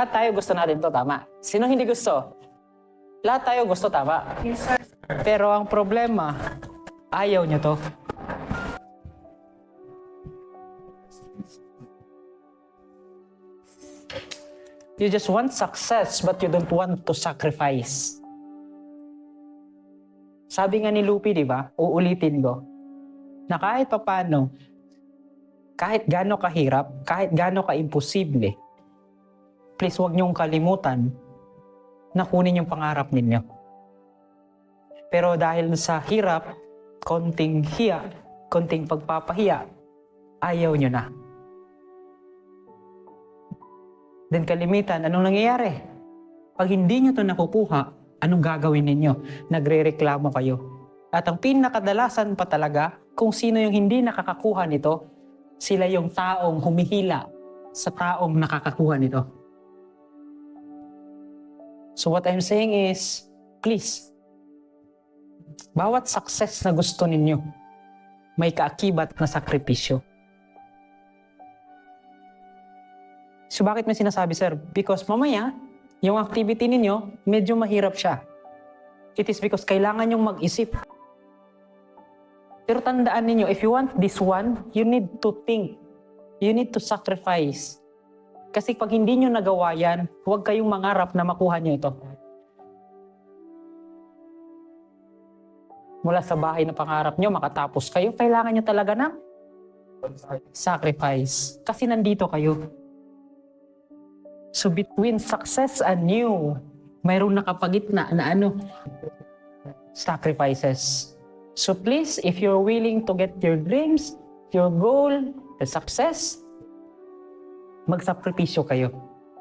Lahat tayo gusto natin to, tama? Sino hindi gusto? Lahat tayo gusto, tama? Yes, sir. Pero ang problema, ayaw nyo to. You just want success, but you don't want to sacrifice. Sabi nga ni Lupi, di ba? Uulitin ko. Na kahit papano, kahit gaano kahirap, kahit gaano ka-imposible, please huwag niyong kalimutan na kunin yung pangarap ninyo. Pero dahil sa hirap, konting hiya, konting pagpapahiya, ayaw nyo na. Then kalimitan, anong nangyayari? Pag hindi nyo to nakukuha, anong gagawin ninyo? Nagre-reklamo kayo. At ang pinakadalasan pa talaga, kung sino yung hindi nakakakuha nito, sila yung taong humihila sa taong nakakakuha nito. So what I'm saying is, please, bawat success na gusto ninyo, may kaakibat na sakripisyo. So bakit may sinasabi, sir? Because mamaya, yung activity ninyo, medyo mahirap siya. It is because kailangan nyong mag-isip. Pero tandaan ninyo, if you want this one, you need to think. You need to sacrifice. Kasi pag hindi nyo nagawa yan, huwag kayong mangarap na makuha nyo ito. Mula sa bahay na pangarap nyo, makatapos kayo, kailangan nyo talaga ng sacrifice. Kasi nandito kayo. So between success and you, mayroong nakapagitna na sacrifices. So please, if you're willing to get your dreams, your goal, the success, magsakripisyo kayo.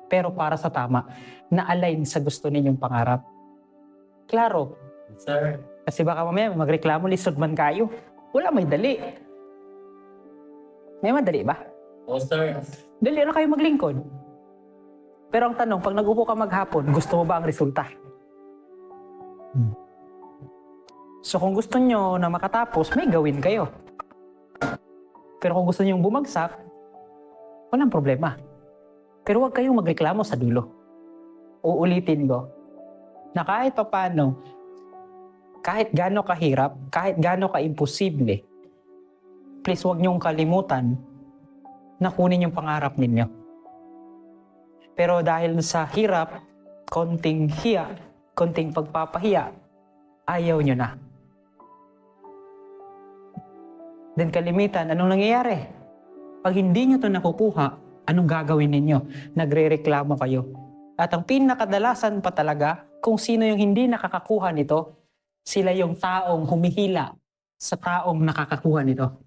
Pero para sa tama, na-align sa gusto ninyong pangarap. Klaro. Sir. Kasi baka mamaya magreklamo, lisod man kayo. Wala, may dali. May madali ba? Oo, sir. Dali na kayo maglingkod. Pero ang tanong, pag nag-upo ka maghapon, gusto mo ba ang resulta? So kung gusto nyo na makatapos, may gawin kayo. Pero kung gusto nyo bumagsak, walang problema. Pero huwag kayong magreklamo sa dulo. Uulitin ko, na kahit papano, kahit gaano kahirap, kahit gaano ka-imposible, please huwag nyong kalimutan na kunin yung pangarap ninyo. Pero dahil sa hirap, konting hiya, konting pagpapahiya, ayaw nyo na. Then kalimitan, anong nangyayari? Pag hindi nyo to nakukuha, anong gagawin ninyo? Nagre-reklamo kayo. At ang pinakadalasan pa talaga, kung sino yung hindi nakakakuha nito, sila yung taong humihila sa taong nakakakuha nito.